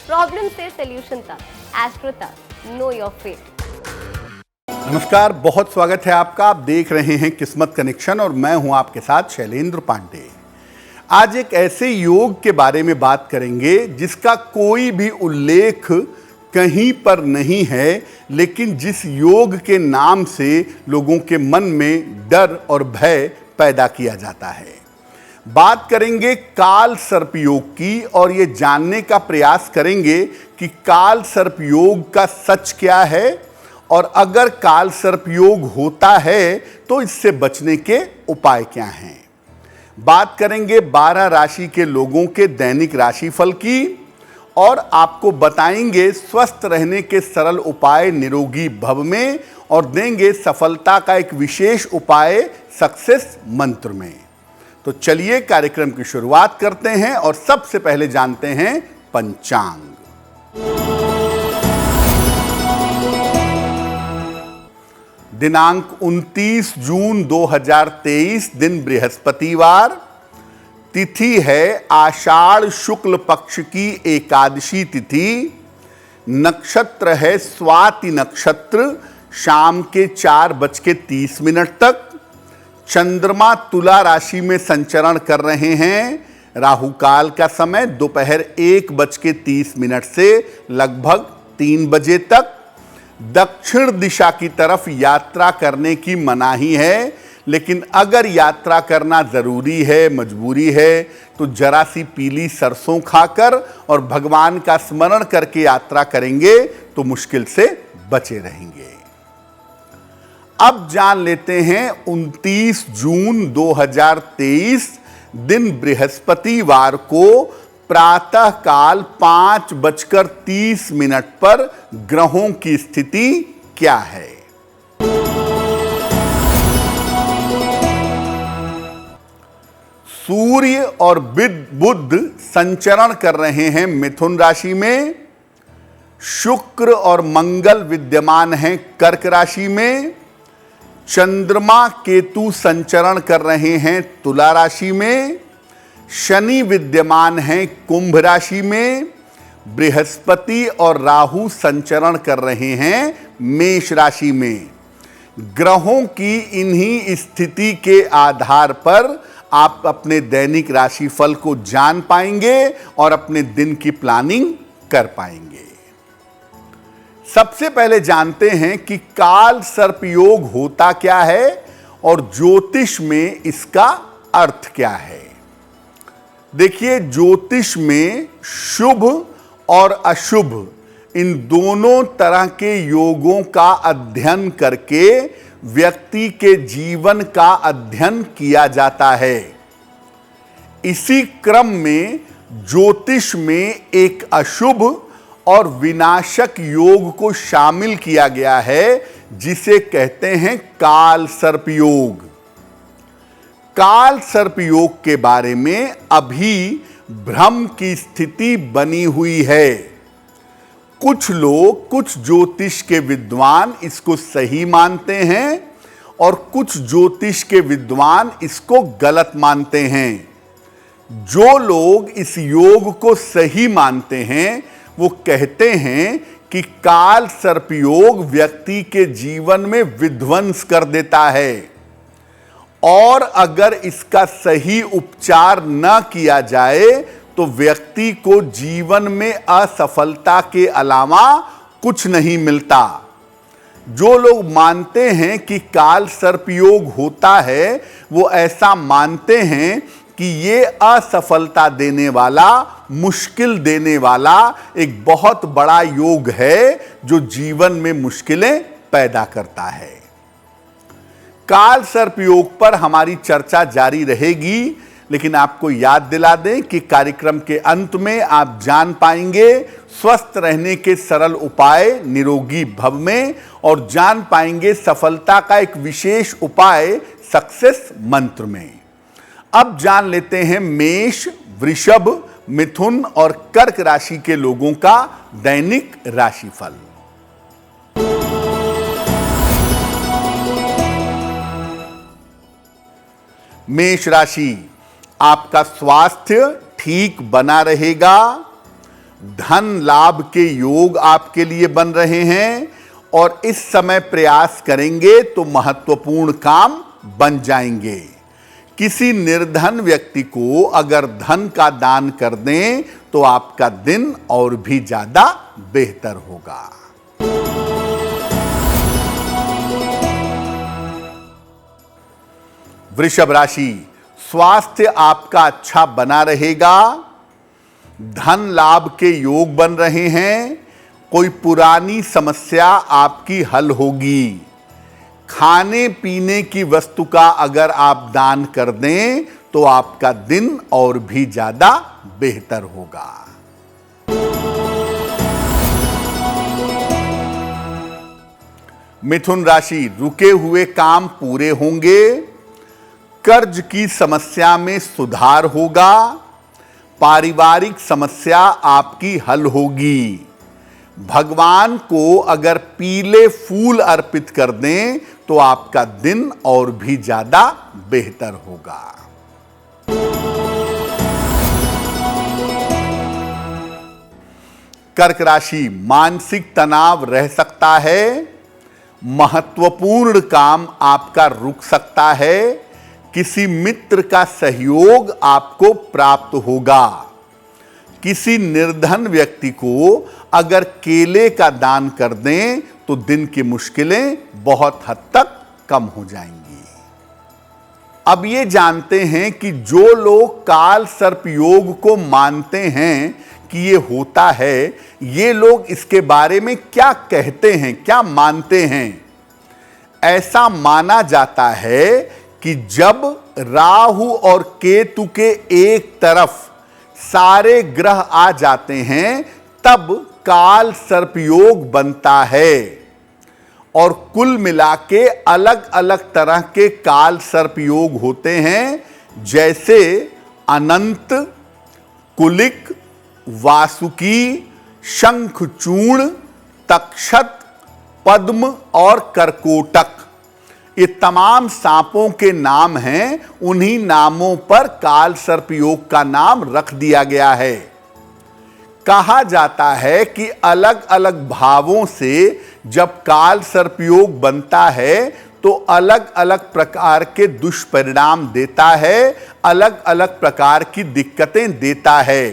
Problem से solution तक, astro तक, नो योर फेट। नमस्कार, बहुत स्वागत है आपका। आप देख रहे हैं किस्मत कनेक्शन और मैं हूं आपके साथ शैलेंद्र पांडे। आज एक ऐसे योग के बारे में बात करेंगे जिसका कोई भी उल्लेख कहीं पर नहीं है, लेकिन जिस योग के नाम से लोगों के मन में डर और भय पैदा किया जाता है। बात करेंगे काल सर्प योग की और ये जानने का प्रयास करेंगे कि काल सर्प योग का सच क्या है और अगर काल सर्प योग होता है तो इससे बचने के उपाय क्या हैं। बात करेंगे 12 राशि के लोगों के दैनिक राशिफल की और आपको बताएंगे स्वस्थ रहने के सरल उपाय निरोगी भव में और देंगे सफलता का एक विशेष उपाय सक्सेस मंत्र में। तो चलिए कार्यक्रम की शुरुआत करते हैं और सबसे पहले जानते हैं पंचांग। दिनांक 29 जून 2023, दिन बृहस्पतिवार, तिथि है आषाढ़ शुक्ल पक्ष की एकादशी तिथि, नक्षत्र है स्वाति नक्षत्र, शाम के 4:30 तक। चंद्रमा तुला राशि में संचरण कर रहे हैं। राहु काल का समय दोपहर 1:30 से लगभग 3 बजे तक। दक्षिण दिशा की तरफ यात्रा करने की मनाही है, लेकिन अगर यात्रा करना जरूरी है, मजबूरी है, तो जरा सी पीली सरसों खाकर और भगवान का स्मरण करके यात्रा करेंगे तो मुश्किल से बचे रहेंगे। अब जान लेते हैं 29 जून 2023, दिन बृहस्पतिवार को प्रातः काल 5:30 पर ग्रहों की स्थिति क्या है। सूर्य और बुध संचरण कर रहे हैं मिथुन राशि में। शुक्र और मंगल विद्यमान हैं कर्क राशि में। चंद्रमा केतु संचरण कर रहे हैं तुला राशि में। शनि विद्यमान हैं कुंभ राशि में। बृहस्पति और राहु संचरण कर रहे हैं मेष राशि में। ग्रहों की इन्हीं स्थिति के आधार पर आप अपने दैनिक राशिफल को जान पाएंगे और अपने दिन की प्लानिंग कर पाएंगे। सबसे पहले जानते हैं कि काल सर्प योग होता क्या है और ज्योतिष में इसका अर्थ क्या है। देखिए, ज्योतिष में शुभ और अशुभ इन दोनों तरह के योगों का अध्ययन करके व्यक्ति के जीवन का अध्ययन किया जाता है। इसी क्रम में ज्योतिष में एक अशुभ और विनाशक योग को शामिल किया गया है, जिसे कहते हैं काल सर्प योग। काल सर्प योग के बारे में अभी भ्रम की स्थिति बनी हुई है। कुछ लोग, कुछ ज्योतिष के विद्वान इसको सही मानते हैं और कुछ ज्योतिष के विद्वान इसको गलत मानते हैं। जो लोग इस योग को सही मानते हैं वो कहते हैं कि काल सर्प योग व्यक्ति के जीवन में विध्वंस कर देता है और अगर इसका सही उपचार न किया जाए तो व्यक्ति को जीवन में असफलता के अलावा कुछ नहीं मिलता। जो लोग मानते हैं कि काल सर्प योग होता है वो ऐसा मानते हैं कि ये असफलता देने वाला, मुश्किल देने वाला एक बहुत बड़ा योग है जो जीवन में मुश्किलें पैदा करता है। काल सर्प योग पर हमारी चर्चा जारी रहेगी, लेकिन आपको याद दिला दें कि कार्यक्रम के अंत में आप जान पाएंगे स्वस्थ रहने के सरल उपाय निरोगी भव में और जान पाएंगे सफलता का एक विशेष उपाय सक्सेस मंत्र में। अब जान लेते हैं मेष, वृषभ, मिथुन और कर्क राशि के लोगों का दैनिक राशिफल। मेष राशि, आपका स्वास्थ्य ठीक बना रहेगा। धन लाभ के योग आपके लिए बन रहे हैं और इस समय प्रयास करेंगे तो महत्वपूर्ण काम बन जाएंगे। किसी निर्धन व्यक्ति को अगर धन का दान कर दें तो आपका दिन और भी ज्यादा बेहतर होगा। वृषभ राशि, स्वास्थ्य आपका अच्छा बना रहेगा। धन लाभ के योग बन रहे हैं। कोई पुरानी समस्या आपकी हल होगी। खाने पीने की वस्तु का अगर आप दान कर दें तो आपका दिन और भी ज्यादा बेहतर होगा। मिथुन राशि, रुके हुए काम पूरे होंगे। कर्ज की समस्या में सुधार होगा। पारिवारिक समस्या आपकी हल होगी। भगवान को अगर पीले फूल अर्पित कर दें तो आपका दिन और भी ज्यादा बेहतर होगा। कर्क राशि, मानसिक तनाव रह सकता है। महत्वपूर्ण काम आपका रुक सकता है। किसी मित्र का सहयोग आपको प्राप्त होगा। किसी निर्धन व्यक्ति को अगर केले का दान कर दें तो दिन की मुश्किलें बहुत हद तक कम हो जाएंगी। अब ये जानते हैं कि जो लोग काल सर्प योग को मानते हैं कि ये होता है, ये लोग इसके बारे में क्या कहते हैं, क्या मानते हैं। ऐसा माना जाता है कि जब राहु और केतु के एक तरफ सारे ग्रह आ जाते हैं तब काल सर्प योग बनता है। और कुल मिला के अलग अलग तरह के काल सर्प योग होते हैं, जैसे अनंत, कुलिक, वासुकी, शंखचूर्ण, तक्षत, पद्म और करकोटक। ये तमाम सांपों के नाम हैं। उन्हीं नामों पर काल सर्प योग का नाम रख दिया गया है। कहा जाता है कि अलग अलग भावों से जब काल सर्प योग बनता है तो अलग अलग प्रकार के दुष्परिणाम देता है, अलग अलग प्रकार की दिक्कतें देता है।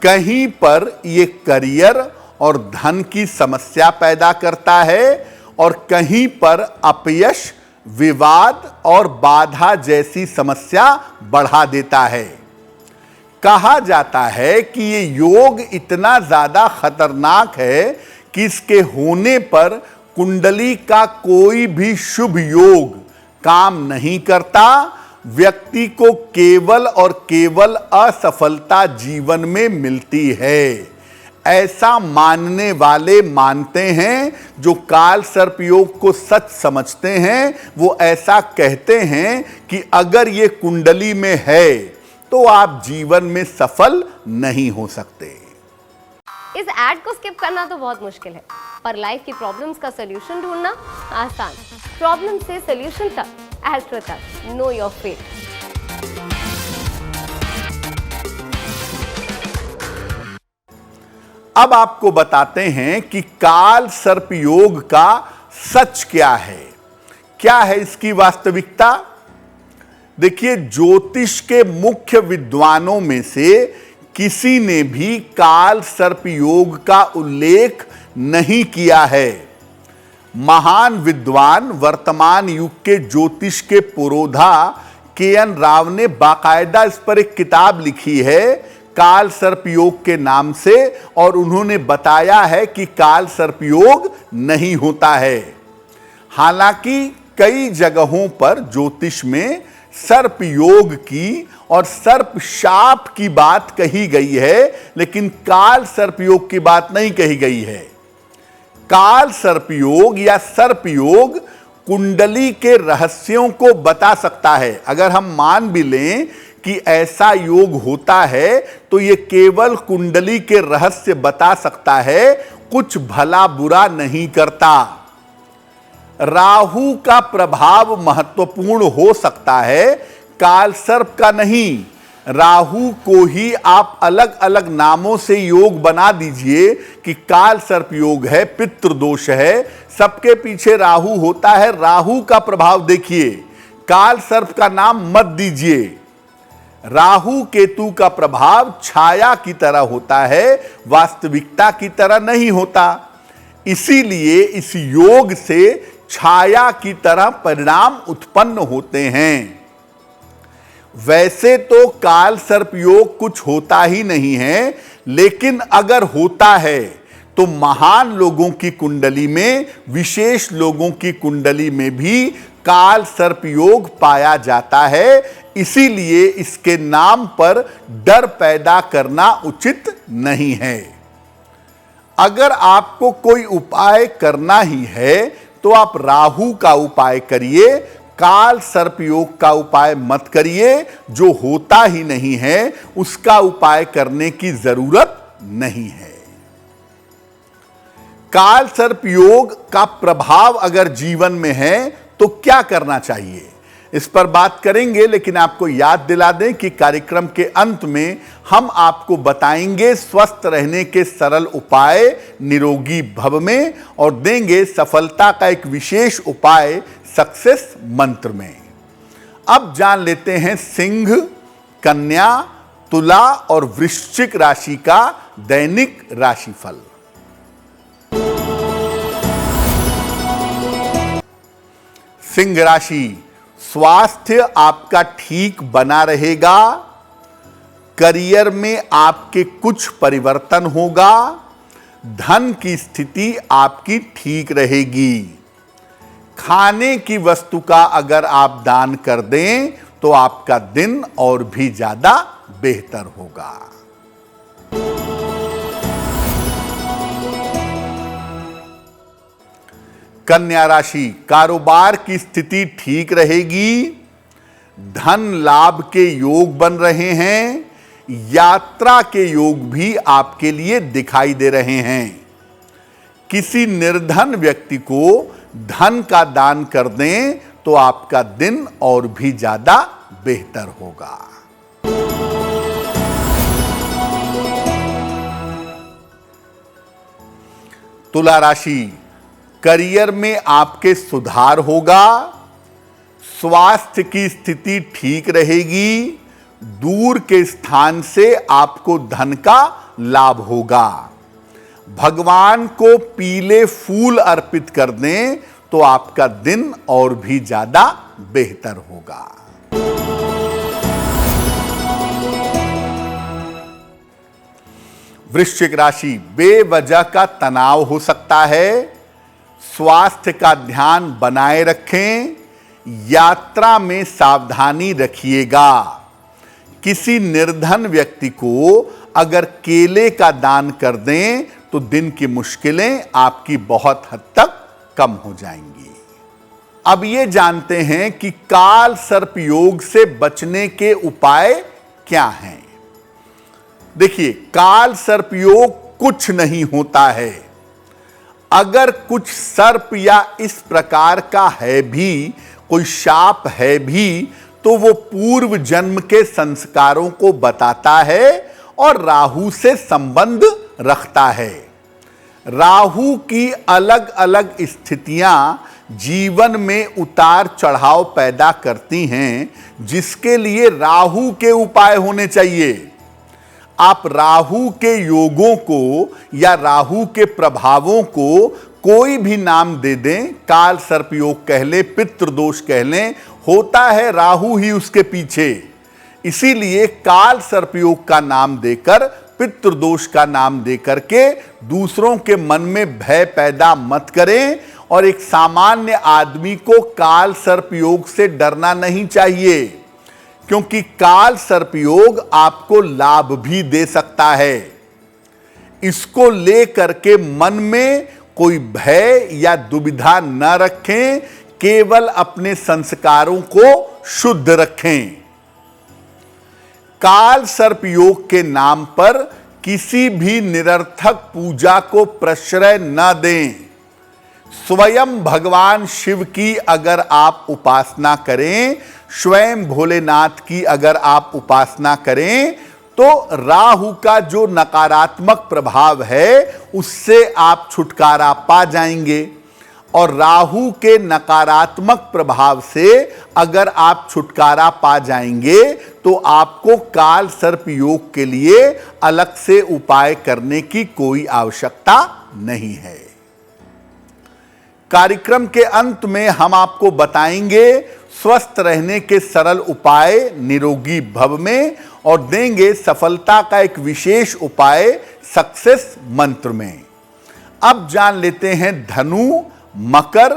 कहीं पर यह करियर और धन की समस्या पैदा करता है और कहीं पर अपयश, विवाद और बाधा जैसी समस्या बढ़ा देता है। कहा जाता है कि ये योग इतना ज्यादा खतरनाक है कि इसके होने पर कुंडली का कोई भी शुभ योग काम नहीं करता। व्यक्ति को केवल और केवल असफलता जीवन में मिलती है। ऐसा मानने वाले मानते हैं। जो काल सर्प योग को सच समझते हैं वो ऐसा कहते हैं कि अगर ये कुंडली में है तो आप जीवन में सफल नहीं हो सकते। इस ऐड को स्किप करना तो बहुत मुश्किल है, पर लाइफ की प्रॉब्लम्स का सलूशन ढूंढना आसान। प्रॉब्लम से सलूशन तक, एस्ट्रो तक, नो योर फेट। अब आपको बताते हैं कि काल सर्प योग का सच क्या है, क्या है इसकी वास्तविकता। देखिए, ज्योतिष के मुख्य विद्वानों में से किसी ने भी काल सर्प योग का उल्लेख नहीं किया है। महान विद्वान, वर्तमान युग के ज्योतिष के पुरोधा के.एन. राव ने बाकायदा इस पर एक किताब लिखी है काल सर्प योग के नाम से, और उन्होंने बताया है कि काल सर्प योग नहीं होता है। हालांकि कई जगहों पर ज्योतिष में सर्प योग की और सर्प शाप की बात कही गई है, लेकिन काल सर्प योग की बात नहीं कही गई है। काल सर्प योग या सर्प योग कुंडली के रहस्यों को बता सकता है। अगर हम मान भी लें कि ऐसा योग होता है तो यह केवल कुंडली के रहस्य बता सकता है, कुछ भला बुरा नहीं करता। राहु का प्रभाव महत्वपूर्ण हो सकता है, काल सर्प का नहीं। राहु को ही आप अलग अलग नामों से योग बना दीजिए कि काल सर्प योग है, पितृ दोष है, सबके पीछे राहु होता है। राहु का प्रभाव देखिए, काल सर्प का नाम मत दीजिए। राहु केतु का प्रभाव छाया की तरह होता है, वास्तविकता की तरह नहीं होता। इसीलिए इस योग से छाया की तरह परिणाम उत्पन्न होते हैं। वैसे तो काल सर्प योग कुछ होता ही नहीं है, लेकिन अगर होता है तो महान लोगों की कुंडली में, विशेष लोगों की कुंडली में भी काल सर्प योग पाया जाता है। इसीलिए इसके नाम पर डर पैदा करना उचित नहीं है। अगर आपको कोई उपाय करना ही है तो आप राहु का उपाय करिए, काल सर्प योग का उपाय मत करिए। जो होता ही नहीं है उसका उपाय करने की जरूरत नहीं है। काल सर्प योग का प्रभाव अगर जीवन में है तो क्या करना चाहिए, इस पर बात करेंगे। लेकिन आपको याद दिला दें कि कार्यक्रम के अंत में हम आपको बताएंगे स्वस्थ रहने के सरल उपाय निरोगी भव में, और देंगे सफलता का एक विशेष उपाय सक्सेस मंत्र में। अब जान लेते हैं सिंह, कन्या, तुला और वृश्चिक राशि का दैनिक राशिफल। सिंह राशि, स्वास्थ्य आपका ठीक बना रहेगा। करियर में आपके कुछ परिवर्तन होगा। धन की स्थिति आपकी ठीक रहेगी। खाने की वस्तु का अगर आप दान कर दें तो आपका दिन और भी ज्यादा बेहतर होगा। कन्या राशि, कारोबार की स्थिति ठीक रहेगी। धन लाभ के योग बन रहे हैं। यात्रा के योग भी आपके लिए दिखाई दे रहे हैं। किसी निर्धन व्यक्ति को धन का दान कर दें तो आपका दिन और भी ज्यादा बेहतर होगा। तुला राशि, करियर में आपके सुधार होगा। स्वास्थ्य की स्थिति ठीक रहेगी। दूर के स्थान से आपको धन का लाभ होगा। भगवान को पीले फूल अर्पित कर दें तो आपका दिन और भी ज्यादा बेहतर होगा। वृश्चिक राशि, बेवजह का तनाव हो सकता है। स्वास्थ्य का ध्यान बनाए रखें। यात्रा में सावधानी रखिएगा। किसी निर्धन व्यक्ति को अगर केले का दान कर दें तो दिन की मुश्किलें आपकी बहुत हद तक कम हो जाएंगी। अब ये जानते हैं कि काल सर्प योग से बचने के उपाय क्या हैं। देखिए, काल सर्प योग कुछ नहीं होता है। अगर कुछ सर्प या इस प्रकार का है भी, कोई शाप है भी, तो वो पूर्व जन्म के संस्कारों को बताता है और राहु से संबंध रखता है। राहु की अलग अलग स्थितियां जीवन में उतार चढ़ाव पैदा करती हैं, जिसके लिए राहु के उपाय होने चाहिए। आप राहु के योगों को या राहु के प्रभावों को कोई भी नाम दे दें, काल सर्प योग कह लें, पितृ दोष कह लें, होता है राहु ही उसके पीछे। इसीलिए काल सर्प योग का नाम देकर, पितृ दोष का नाम देकर के दूसरों के मन में भय पैदा मत करें। और एक सामान्य आदमी को काल सर्प योग से डरना नहीं चाहिए, क्योंकि काल सर्प योग आपको लाभ भी दे सकता है। इसको लेकर के मन में कोई भय या दुविधा न रखें, केवल अपने संस्कारों को शुद्ध रखें। काल सर्प योग के नाम पर किसी भी निरर्थक पूजा को प्रश्रय न दें। स्वयं भगवान शिव की अगर आप उपासना करें स्वयं भोलेनाथ की अगर आप उपासना करें तो राहु का जो नकारात्मक प्रभाव है उससे आप छुटकारा पा जाएंगे। और राहु के नकारात्मक प्रभाव से अगर आप छुटकारा पा जाएंगे तो आपको काल सर्प योग के लिए अलग से उपाय करने की कोई आवश्यकता नहीं है। कार्यक्रम के अंत में हम आपको बताएंगे स्वस्थ रहने के सरल उपाय निरोगी भव में, और देंगे सफलता का एक विशेष उपाय सक्सेस मंत्र में। अब जान लेते हैं धनु, मकर,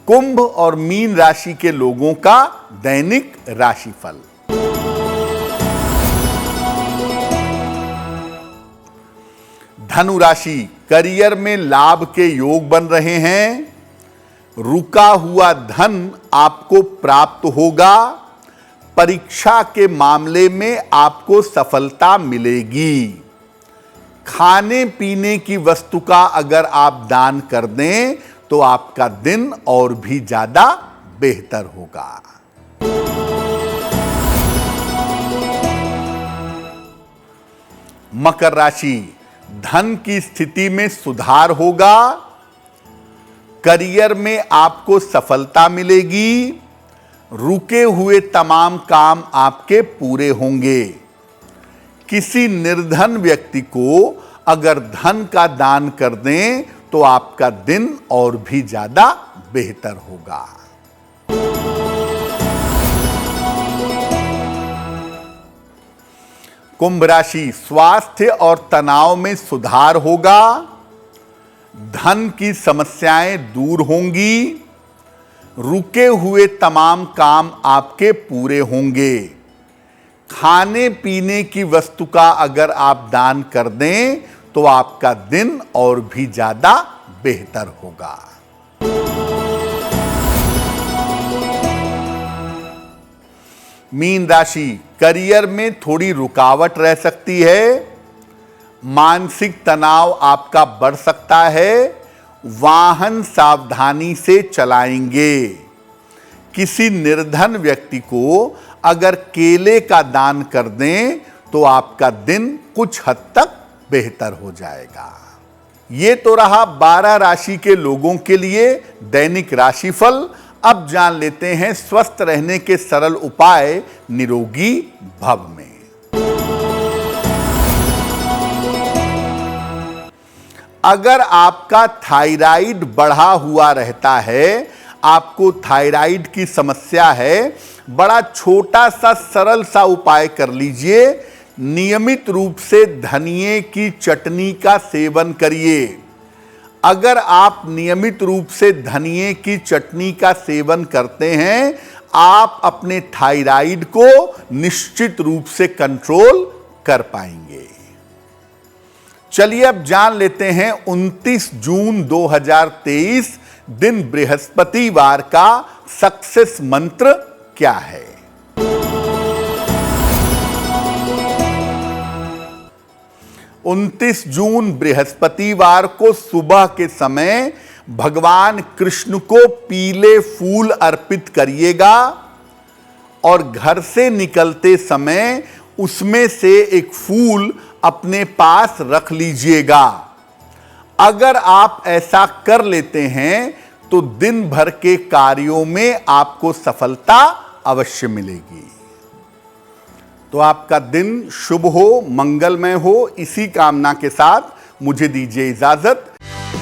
कुंभ और मीन राशि के लोगों का दैनिक राशिफल। धनु राशि, करियर में लाभ के योग बन रहे हैं। रुका हुआ धन आपको प्राप्त होगा। परीक्षा के मामले में आपको सफलता मिलेगी। खाने पीने की वस्तु का अगर आप दान कर दें तो आपका दिन और भी ज्यादा बेहतर होगा। मकर राशि, धन की स्थिति में सुधार होगा। करियर में आपको सफलता मिलेगी। रुके हुए तमाम काम आपके पूरे होंगे। किसी निर्धन व्यक्ति को अगर धन का दान कर दें तो आपका दिन और भी ज्यादा बेहतर होगा। कुंभ राशि, स्वास्थ्य और तनाव में सुधार होगा। धन की समस्याएं दूर होंगी। रुके हुए तमाम काम आपके पूरे होंगे। खाने पीने की वस्तु का अगर आप दान कर दें तो आपका दिन और भी ज्यादा बेहतर होगा। मीन राशि, करियर में थोड़ी रुकावट रह सकती है। मानसिक तनाव आपका बढ़ सकता है। वाहन सावधानी से चलाएंगे। किसी निर्धन व्यक्ति को अगर केले का दान कर दें तो आपका दिन कुछ हद तक बेहतर हो जाएगा। ये तो रहा 12 राशि के लोगों के लिए दैनिक राशिफल। अब जान लेते हैं स्वस्थ रहने के सरल उपाय निरोगी भव में। अगर आपका थायराइड बढ़ा हुआ रहता है, आपको थायराइड की समस्या है, बड़ा छोटा सा सरल सा उपाय कर लीजिए। नियमित रूप से धनिये की चटनी का सेवन करिए। अगर आप नियमित रूप से धनिये की चटनी का सेवन करते हैं, आप अपने थायराइड को निश्चित रूप से कंट्रोल कर पाएंगे। चलिए अब जान लेते हैं 29 जून 2023 दिन बृहस्पतिवार का सक्सेस मंत्र क्या है। 29 जून बृहस्पतिवार को सुबह के समय भगवान कृष्ण को पीले फूल अर्पित करिएगा और घर से निकलते समय उसमें से एक फूल अपने पास रख लीजिएगा। अगर आप ऐसा कर लेते हैं तो दिन भर के कार्यों में आपको सफलता अवश्य मिलेगी। तो आपका दिन शुभ हो, मंगलमय हो, इसी कामना के साथ मुझे दीजिए इजाजत।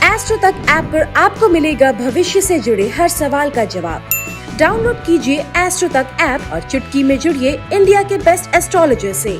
एस्ट्रो तक ऐप पर आपको मिलेगा भविष्य से जुड़े हर सवाल का जवाब। डाउनलोड कीजिए एस्ट्रो तक ऐप और चुटकी में जुड़िए इंडिया के बेस्ट एस्ट्रोलॉजर से।